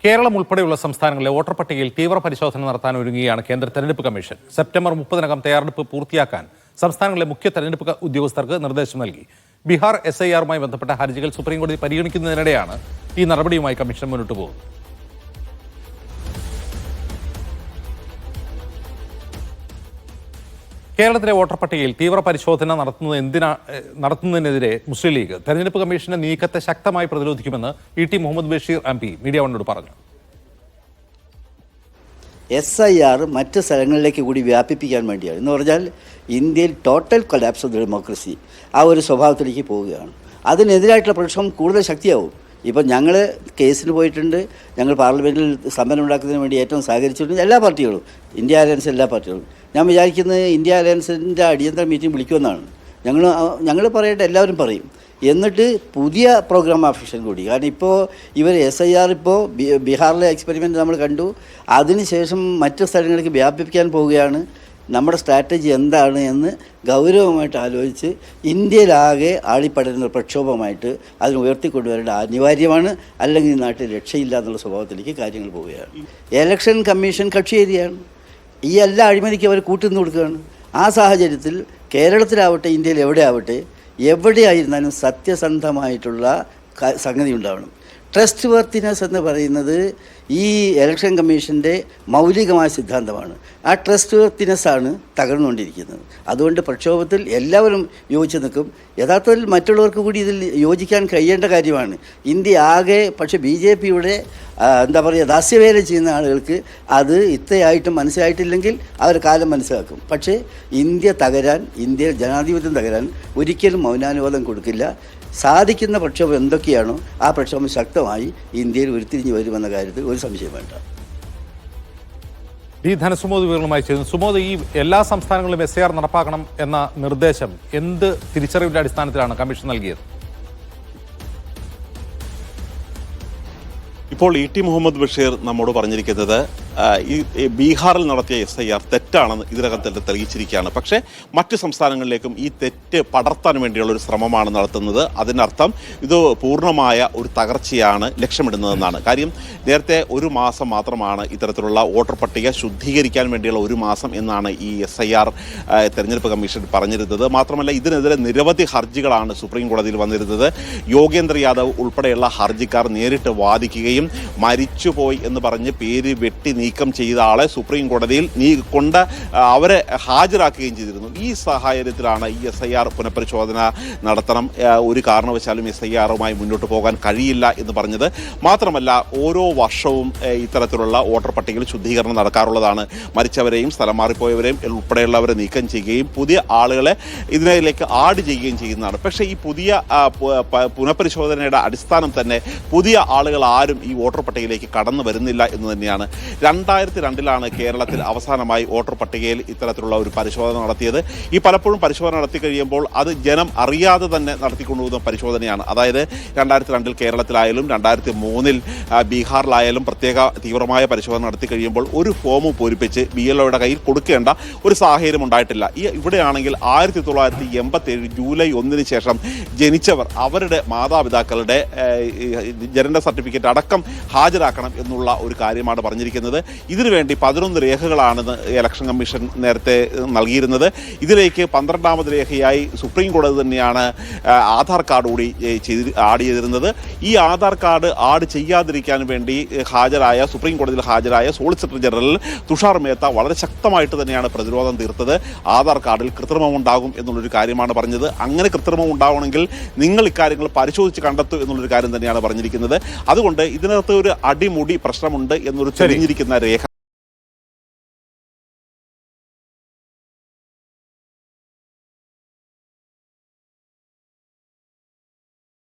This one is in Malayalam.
കേരളം ഉൾപ്പെടെയുള്ള സംസ്ഥാനങ്ങളിലെ വോട്ടർ പട്ടികയിൽ തീവ്ര പരിശോധന നടത്താൻ ഒരുങ്ങുകയാണ് കേന്ദ്ര തെരഞ്ഞെടുപ്പ് കമ്മീഷൻ. സെപ്റ്റംബർ 30-നകം തയ്യാറെടുപ്പ് പൂർത്തിയാക്കാൻ സംസ്ഥാനങ്ങളിലെ മുഖ്യ തെരഞ്ഞെടുപ്പ് ഉദ്യോഗസ്ഥർക്ക് നിർദ്ദേശം നൽകി. ബീഹാർ SIRമായി ബന്ധപ്പെട്ട ഹർജികൾ സുപ്രീംകോടതി പരിഗണിക്കുന്നതിനിടെയാണ് ഈ നടപടിയുമായി കമ്മീഷൻ മുന്നോട്ട് പോകുന്നത്. കേരളത്തിലെ വോട്ടർ പട്ടികയിൽ തീവ്ര പരിശോധന നടത്തുന്നതിനെതിരെ മുസ്ലിം ലീഗ് തെരഞ്ഞെടുപ്പ് കമ്മീഷന്റെ നീക്കത്തെ ശക്തമായി പ്രതിരോധിക്കുമെന്ന് ET Muhammad Basheer MP media വണ്ണോട് പറഞ്ഞു. SIR മറ്റ് സ്ഥലങ്ങളിലേക്ക് കൂടി വ്യാപിപ്പിക്കാൻ വേണ്ടിയാണ്. എന്ന് പറഞ്ഞാൽ ഇന്ത്യയിൽ ടോട്ടൽ കൊലാപ്സ് ഓഫ് ഡെമോക്രസി ആ ഒരു സ്വഭാവത്തിലേക്ക് പോവുകയാണ്. അതിനെതിരായിട്ടുള്ള പ്രക്ഷോഭം കൂടുതൽ ശക്തിയാവും. ഇപ്പം ഞങ്ങൾ കേസിന് പോയിട്ടുണ്ട്. ഞങ്ങൾ പാർലമെൻറ്റിൽ സമരം ഉണ്ടാക്കുന്നതിന് വേണ്ടി ഏറ്റവും സഹകരിച്ചിട്ടുണ്ട് എല്ലാ പാർട്ടികളും, ഇന്ത്യ അലയൻസ് എല്ലാ പാർട്ടികളും. ഞാൻ വിചാരിക്കുന്നത് ഇന്ത്യ അലയൻസിൻ്റെ അടിയന്തര മീറ്റിംഗ് വിളിക്കുമെന്നാണ്. ഞങ്ങൾ പറയട്ടെ, എല്ലാവരും പറയും. എന്നിട്ട് പുതിയ പ്രോഗ്രാം ഓഫ് ആക്ഷൻ കൂടി, കാരണം ഇപ്പോൾ ഇവർ SIR ഇപ്പോൾ ബീഹാറിലെ എക്സ്പെരിമെൻറ്റ് നമ്മൾ കണ്ടു. അതിനുശേഷം മറ്റു സ്ഥലങ്ങളിലേക്ക് വ്യാപിപ്പിക്കാൻ പോവുകയാണ്. നമ്മുടെ സ്ട്രാറ്റജി എന്താണ് എന്ന് ഗൗരവമായിട്ട് ആലോചിച്ച് ഇന്ത്യയിലാകെ ആളിപ്പടരുന്ന പ്രക്ഷോഭമായിട്ട് അതിന് ഉയർത്തിക്കൊണ്ടുവരേണ്ട അനിവാര്യമാണ്. അല്ലെങ്കിൽ നാട്ടിൽ രക്ഷയില്ല എന്നുള്ള സ്വഭാവത്തിലേക്ക് കാര്യങ്ങൾ പോവുകയാണ്. ഇലക്ഷൻ കമ്മീഷൻ കക്ഷിയേരിയാണ്. ഈ എല്ലാ അഴിമതിക്കും അവർ കൂട്ടുനിന്ന് കൊടുക്കുകയാണ്. ആ സാഹചര്യത്തിൽ കേരളത്തിലാവട്ടെ ഇന്ത്യയിൽ എവിടെയായിരുന്നാലും സത്യസന്ധമായിട്ടുള്ള സംഗതി ഉണ്ടാവണം. ട്രസ്റ്റ് വർത്തിനെസ് എന്ന് പറയുന്നത് ഈ ഇലക്ഷൻ കമ്മീഷൻ്റെ മൗലികമായ സിദ്ധാന്തമാണ്. ആ ട്രസ്റ്റ് വർത്തിനെസ്സാണ് തകർന്നുകൊണ്ടിരിക്കുന്നത്. അതുകൊണ്ട് പ്രക്ഷോഭത്തിൽ എല്ലാവരും യോജിച്ച് നിൽക്കും. യഥാർത്ഥത്തിൽ മറ്റുള്ളവർക്ക് കൂടി ഇതിൽ യോജിക്കാൻ കഴിയേണ്ട കാര്യമാണ്. ഇന്ത്യ ആകെ, പക്ഷേ BJPയുടെ ദാസ്യവേല ചെയ്യുന്ന ആളുകൾക്ക് അത് ഇത്രയായിട്ടും മനസ്സിലായിട്ടില്ലെങ്കിൽ അവർ കാലം മനസ്സിലാക്കും. പക്ഷേ ഇന്ത്യ ജനാധിപത്യം തകരാൻ ഒരിക്കലും മൗനാനുവാദം കൊടുക്കില്ല. സാധിക്കുന്ന പ്രക്ഷോഭം എന്തൊക്കെയാണോ ആ പ്രക്ഷോഭം ശക്തമായി ഇന്ത്യയിൽ ഉരുത്തിരിഞ്ഞു വരുമെന്ന കാര്യത്തിൽ ഒരു സംശയം വേണ്ട. ധനസുമോദ് വിവരങ്ങളുമായി ചെയ്യുന്നു. സുമോദ്, ഈ എല്ലാ സംസ്ഥാനങ്ങളിലും SIR നടപ്പാക്കണം എന്ന നിർദ്ദേശം എന്ത് തിരിച്ചറിവിന്റെ അടിസ്ഥാനത്തിലാണ് കമ്മീഷൻ നൽകിയത്? ഇപ്പോൾ ET മുഹമ്മദ് ബഷീർ നമ്മോട് പറഞ്ഞിരിക്കുന്നത് ഈ ബീഹാറിൽ നടത്തിയ SIR തെറ്റാണെന്ന് ഇതിനകം തന്നെ തെളിയിച്ചിരിക്കുകയാണ്. പക്ഷേ മറ്റ് സംസ്ഥാനങ്ങളിലേക്കും ഈ തെറ്റ് പടർത്താൻ വേണ്ടിയുള്ള ഒരു ശ്രമമാണ് നടത്തുന്നത്. അതിനർത്ഥം ഇത് പൂർണ്ണമായ ഒരു തകർച്ചയാണ് ലക്ഷ്യമിടുന്നതെന്നാണ്. കാര്യം നേരത്തെ ഒരു മാസം മാത്രമാണ് ഇത്തരത്തിലുള്ള വോട്ടർ പട്ടിക ശുദ്ധീകരിക്കാൻ വേണ്ടിയുള്ള ഒരു മാസം എന്നാണ് ഈ SIR തെരഞ്ഞെടുപ്പ് കമ്മീഷൻ പറഞ്ഞിരുന്നത്. മാത്രമല്ല, ഇതിനെതിരെ നിരവധി ഹർജികളാണ് സുപ്രീം കോടതിയിൽ വന്നിരുന്നത്. യോഗേന്ദ്ര യാദവ് ഉൾപ്പെടെയുള്ള ഹർജിക്കാർ നേരിട്ട് വാദിക്കുകയും മരിച്ചുപോയി എന്ന് പറഞ്ഞ് പേര് വെട്ടി നീക്കം ചെയ്ത ആളെ സുപ്രീം കോടതിയിൽ അവരെ ഹാജരാക്കുകയും ചെയ്തിരുന്നു. ഈ സാഹചര്യത്തിലാണ് ഈ SIR പുനഃപരിശോധന നടത്തണം, ഒരു കാരണവശാലും SIRമായി മുന്നോട്ട് പോകാൻ കഴിയില്ല എന്ന് പറഞ്ഞത്. മാത്രമല്ല, ഓരോ വർഷവും ഇത്തരത്തിലുള്ള വോട്ടർ പട്ടികയിൽ ശുദ്ധീകരണം നടക്കാറുള്ളതാണ്. മരിച്ചവരെയും സ്ഥലം മാറിപ്പോയവരെയും ഉൾപ്പെടെയുള്ളവരെ നീക്കം ചെയ്യുകയും പുതിയ ആളുകളെ ഇതിലേക്ക് ആഡ് ചെയ്യുകയും ചെയ്യുന്നതാണ്. പക്ഷേ ഈ പുതിയ പുനഃപരിശോധനയുടെ അടിസ്ഥാനം തന്നെ പുതിയ ആളുകൾ ആരും ഈ വോട്ടർ പട്ടികയിലേക്ക് കടന്നു വരുന്നില്ല എന്ന് തന്നെയാണ്. 2002 കേരളത്തിൽ അവസാനമായി വോട്ടർ പട്ടികയിൽ ഇത്തരത്തിലുള്ള ഒരു പരിശോധന നടത്തിയത്. ഈ പലപ്പോഴും പരിശോധന നടത്തി കഴിയുമ്പോൾ അത് ജനം അറിയാതെ തന്നെ നടത്തിക്കൊണ്ടുപോകുന്ന പരിശോധനയാണ്. അതായത് 2002 കേരളത്തിലായാലും 2003 ബീഹാറിലായാലും പ്രത്യേക തീവ്രമായ പരിശോധന നടത്തി കഴിയുമ്പോൾ ഒരു ഫോം പൂരിപ്പിച്ച് BLOയുടെ കയ്യിൽ കൊടുക്കേണ്ട ഒരു സാഹചര്യം ഉണ്ടായിട്ടില്ല. ഇവിടെയാണെങ്കിൽ 1987 ജൂലൈ 1 ശേഷം ജനിച്ചവർ അവരുടെ മാതാപിതാക്കളുടെ ജനന സർട്ടിഫിക്കറ്റ് അടക്കം ഹാജരാക്കണം എന്നുള്ള ഒരു കാര്യമാണ് പറഞ്ഞിരിക്കുന്നത്. ഇതിനുവേണ്ടി 11 രേഖകളാണ് ഇലക്ഷൻ കമ്മീഷൻ നേരത്തെ നൽകിയിരുന്നത്. ഇതിലേക്ക് 12ാമത് രേഖയായി സുപ്രീം കോടതി തന്നെയാണ് ആധാർ കാർഡ് കൂടി ആഡ് ചെയ്തിരുന്നത്. ഈ ആധാർ കാർഡ് ആഡ് ചെയ്യാതിരിക്കാൻ വേണ്ടി സുപ്രീം കോടതിയിൽ ഹാജരായ സോളിസിറ്റർ ജനറൽ തുഷാർ മേത്ത വളരെ ശക്തമായിട്ട് തന്നെയാണ് പ്രതിരോധം തീർത്തത്. ആധാർ കാർഡിൽ കൃത്രിമം ഉണ്ടാകും എന്നുള്ളൊരു കാര്യമാണ് പറഞ്ഞത്. അങ്ങനെ കൃത്രിമം ഉണ്ടാവണമെങ്കിൽ നിങ്ങൾ ഇക്കാര്യങ്ങൾ പരിശോധിച്ച് കണ്ടെത്തൂ എന്നുള്ളൊരു കാര്യം തന്നെയാണ് പറഞ്ഞിരിക്കുന്നത്. അതുകൊണ്ട് ഇതിനകത്ത് ഒരു അടിമുടി പ്രശ്നമുണ്ട് എന്നൊരു തെളിഞ്ഞിരിക്കുന്ന രേഖ